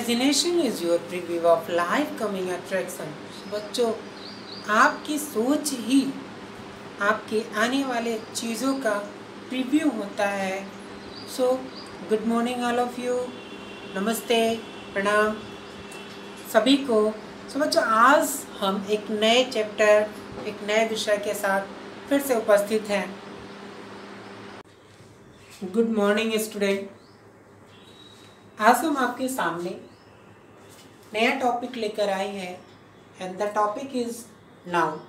Imagination is your preview of life coming attraction. बच्चों, आपकी सोच ही आपके आने वाले चीज़ों का प्रीव्यू होता है। So good morning all of you, नमस्ते, प्रणाम सभी को। सो बच्चों, आज हम एक नए चैप्टर, एक नए विषय के साथ फिर से उपस्थित हैं। Good morning student. आज हम आपके सामने नया टॉपिक लेकर आए हैं and the topic is noun.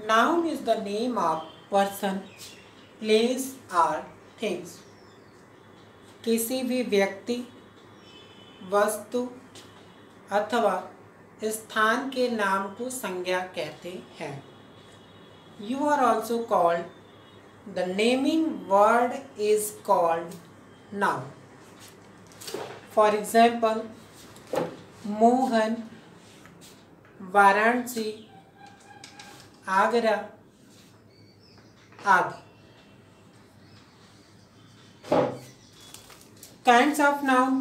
Noun is the name of person, place और थिंग्स। किसी भी व्यक्ति, वस्तु अथवा स्थान के नाम को संज्ञा कहते हैं। You are also called, the naming word is called noun. For example, Mohan, Varanasi, Agra आदि। Kinds of noun.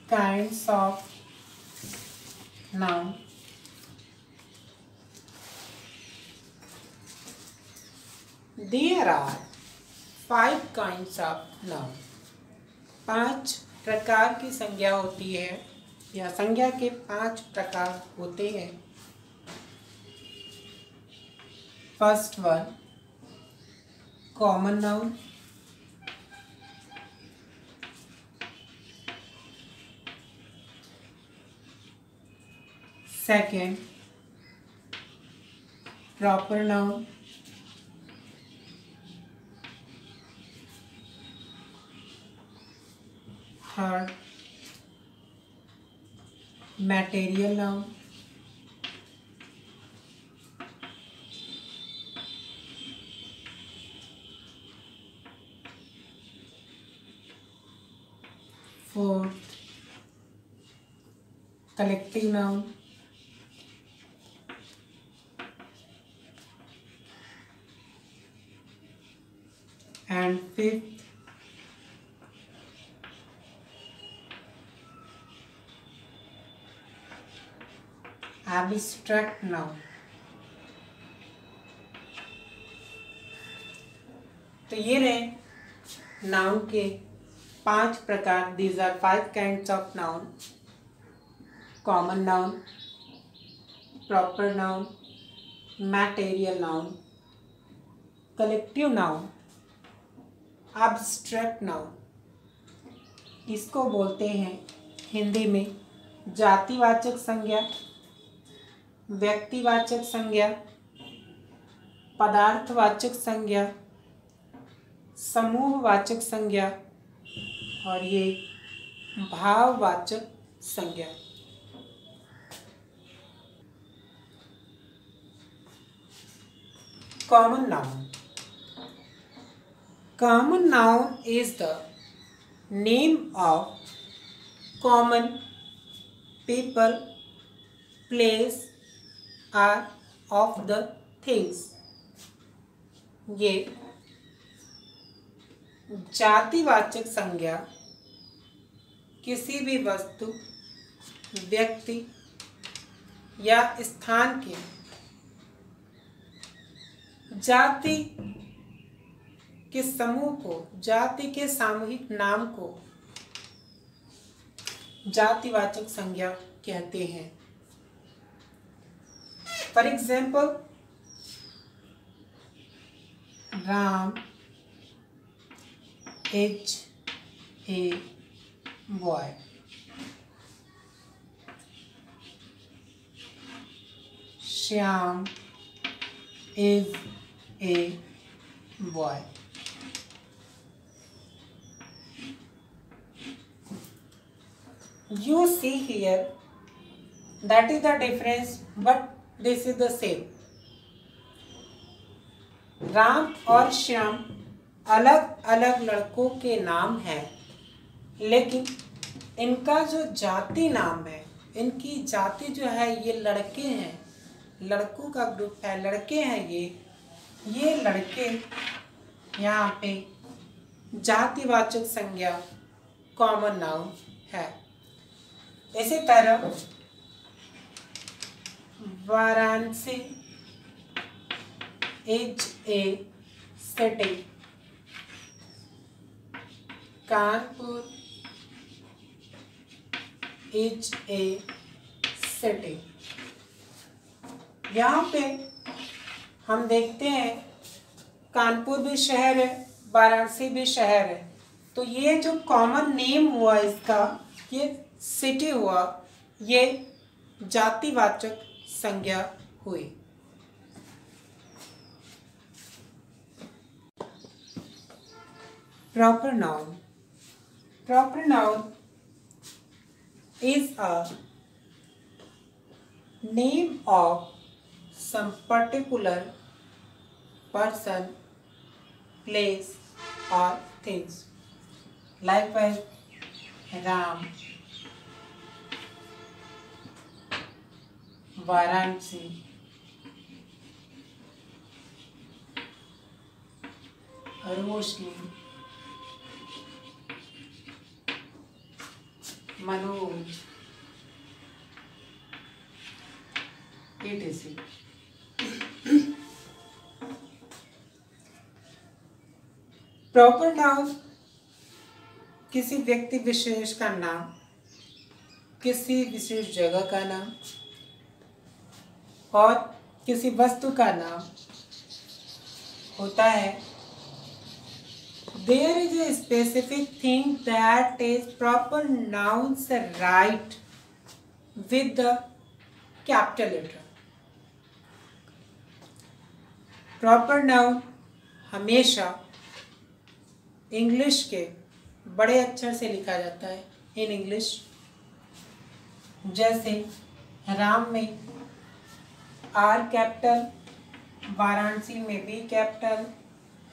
Kinds of noun. There are 5 kinds of noun. 5 प्रकार की संज्ञा होती है या संज्ञा के 5 प्रकार होते हैं। First one, common noun. Second, proper noun. Third, material noun. Fourth, collective noun. And fifth, abstract noun। तो ये रहे नाउन के 5 प्रकार। These are 5 kinds of noun: common noun, proper noun, material noun, collective noun, abstract noun. इसको बोलते हैं हिंदी में जातिवाचक संज्ञा, व्यक्तिवाचक संज्ञा, पदार्थवाचक संज्ञा, समूहवाचक संज्ञा और ये भाववाचक संज्ञा। Common noun. Common noun is the name of common people, place or of the things। ये जातिवाचक संज्ञा किसी भी वस्तु, व्यक्ति या स्थान के जाति के समूह को, जाति के सामूहिक नाम को जातिवाचक संज्ञा कहते हैं। For example, Ram is a boy. Shyam is a boy. You see here, that is the difference, but this is the same. Ram और श्याम अलग अलग लड़कों के नाम हैं, लेकिन इनका जो जाति नाम है, इनकी जाति जो है, ये लड़के हैं, लड़कों का ग्रुप है, लड़के हैं ये, ये लड़के यहाँ पे जातिवाचक संज्ञा कॉमन नाउन है। इसी तरह Varanasi is a city, Kanpur is a city. यहाँ पे हम देखते हैं कानपुर भी शहर है, वाराणसी भी शहर है, तो ये जो कॉमन नेम हुआ इसका, ये सिटी हुआ, ये जातिवाचक संज्ञा हुई। Proper noun. Proper noun is a name of some particular person, place or things. Likewise, Ram, Varanasi, Roshni, Manoj, etc. Proper noun किसी व्यक्ति विशेष का नाम, किसी विशेष जगह का नाम और किसी वस्तु का नाम होता है। There is a specific thing that is proper nouns right with the capital letter. Proper noun हमेशा इंग्लिश के बड़े अक्षर से लिखा जाता है इन इंग्लिश। जैसे राम में आर कैपिटल, वाराणसी में बी कैपिटल,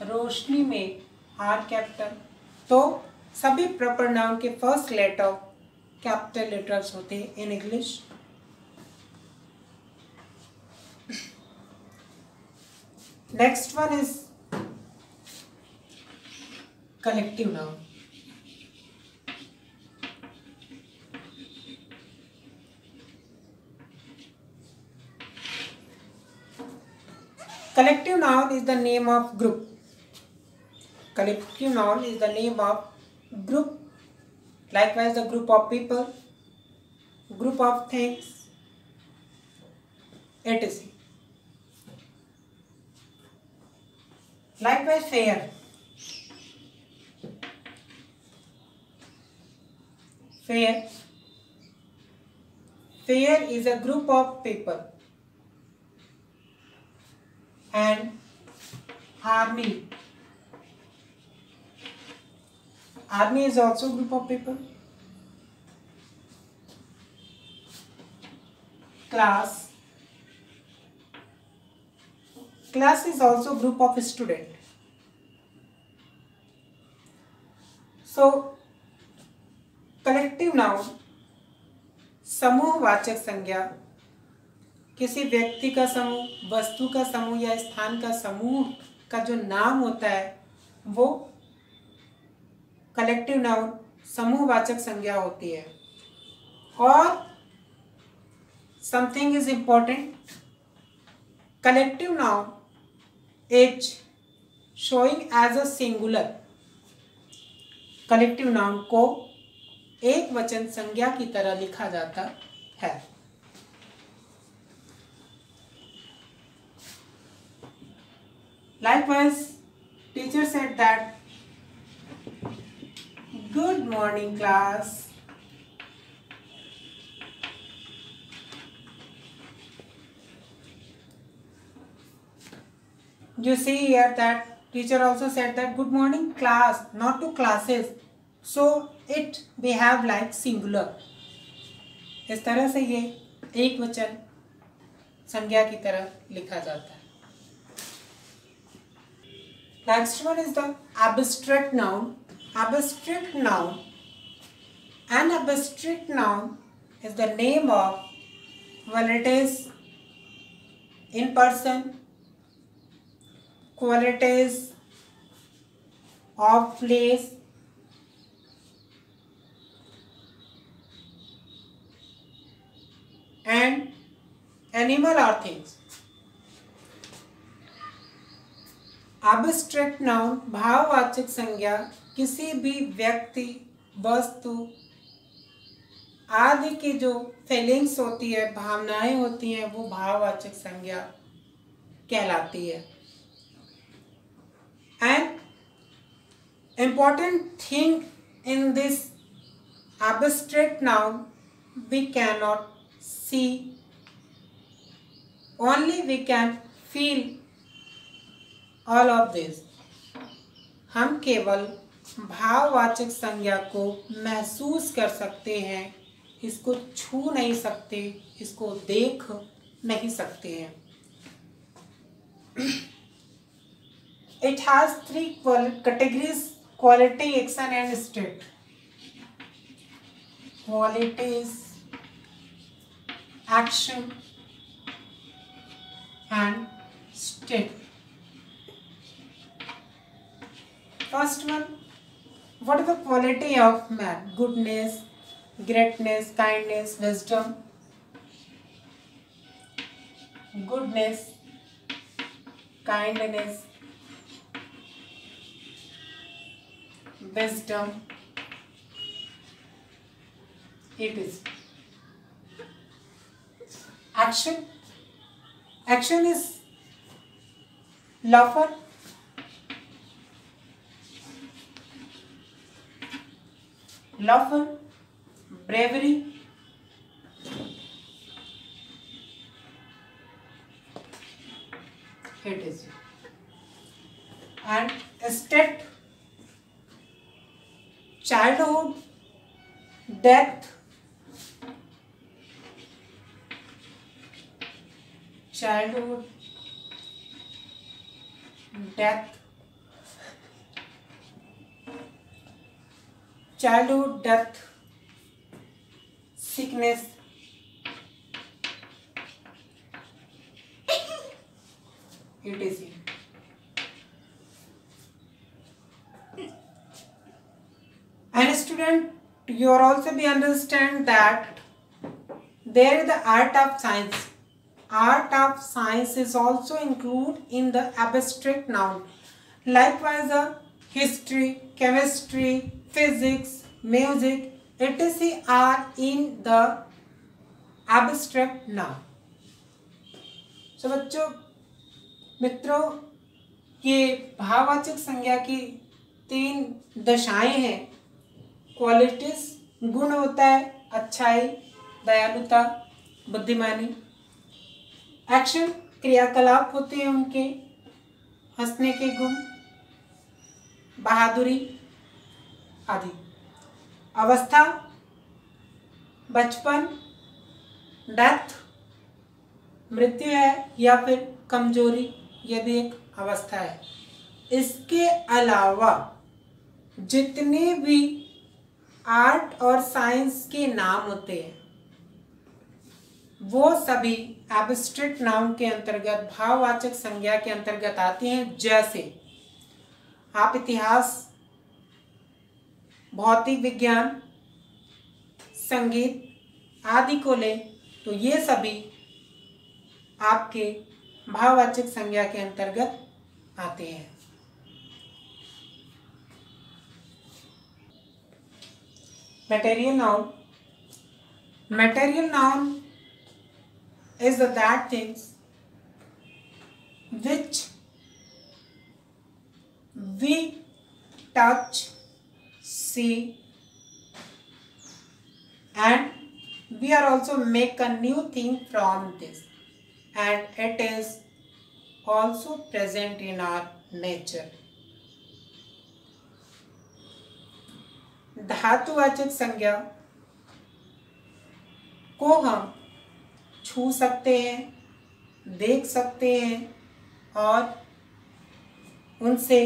रोशनी में आर कैपिटल। तो सभी प्रॉपर नाउन के फर्स्ट लेटर कैपिटल लेटर्स होते हैं in English. Next one is collective noun. Collective noun is the name of group. Collective noun is the name of group. Likewise, the group of people, group of things, etc. Likewise, fair. Fair. Fair is a group of people. And army. Army is also a group of people. Class. Class is also a group of student. So, collective noun समूहवाचक संज्ञा किसी व्यक्ति का समूह, वस्तु का समूह या स्थान का समूह का जो नाम होता है वो कलेक्टिव नाउन समूहवाचक संज्ञा होती है। और something is important, collective noun is showing as a singular. Collective noun को एक वचन संज्ञा की तरह लिखा जाता है। Likewise, teacher said that, good morning class. You see here that teacher also said that good morning class, not to classes. So it behave like singular. इस तरह से ये एक वचन संज्ञा की तरह लिखा जाता है। Next one is the abstract noun. Abstract noun. An abstract noun is the name of, well, it is in person, qualities of place and animal or things. Abstract noun भाववाचक संज्ञा किसी भी व्यक्ति, वस्तु आदि की जो फीलिंग्स होती है, भावनाएं होती हैं, वो भाववाचक संज्ञा कहलाती है. And important thing in this abstract noun, we can not see, only we can feel all of this. हम केवल भाववाचक संज्ञा को महसूस कर सकते हैं, इसको छू नहीं सकते, इसको देख नहीं सकते हैं. It has three categories: quality, action and state. Qualities, action and state. First one, what is the quality of man? Goodness, greatness, kindness, wisdom. Goodness, kindness, wisdom. It is action. Action is lawful, bravery, it is. And state, childhood, death, childhood, death, childhood, death, sickness, it is. And student, you are also be understand that there is the art of science. Art of science is also included in the abstract noun. Likewise, history, chemistry, physics, music, etc. are in the abstract noun. So बच्चों, मित्रों, ये भाववाचक संज्ञा की 3 दशाएं हैं. Qualities गुण होता है, अच्छाई, दयालुता, बुद्धिमानी. एक्शन क्रियाकलाप होते हैं उनके, हंसने के गुण, बहादुरी आदि. अवस्था, बचपन, डेथ, मृत्यु है या फिर कमजोरी, यह भी एक अवस्था है. इसके अलावा जितने भी आर्ट और साइंस के नाम होते हैं वो सभी एब्स्ट्रैक्ट नाउन के अंतर्गत, भाववाचक संज्ञा के अंतर्गत आती हैं. जैसे आप इतिहास, भौतिक विज्ञान, संगीत आदि को लें तो ये सभी आपके भाववाचक संज्ञा के अंतर्गत आते हैं. Material noun. Material noun is that things which we touch, see, and we are also make a new thing from this, and it is also present in our nature. धातुवाचक संज्ञा को हम छू सकते हैं, देख सकते हैं और उनसे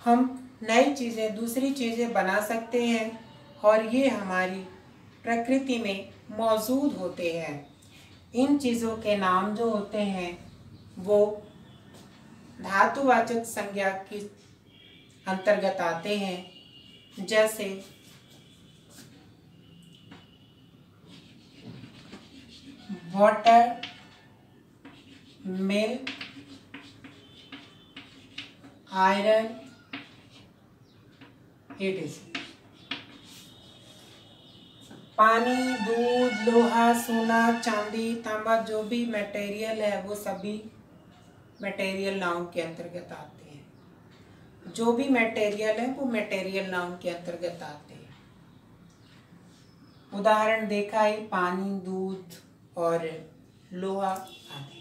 हम नई चीज़ें, दूसरी चीज़ें बना सकते हैं और ये हमारी प्रकृति में मौजूद होते हैं. इन चीज़ों के नाम जो होते हैं वो धातुवाचक संज्ञा के अंतर्गत आते हैं, जैसे वाटर, मिल्क, आयरन, एडिसन। पानी, दूध, लोहा, सोना, चांदी, तांबा, जो भी मटेरियल है वो सभी मटेरियल नाउन के अंतर्गत आते हैं। जो भी मटेरियल है वो मटेरियल नाउन के अंतर्गत आते हैं। उदाहरण देखा ही, पानी, दूध और लोहा आदि।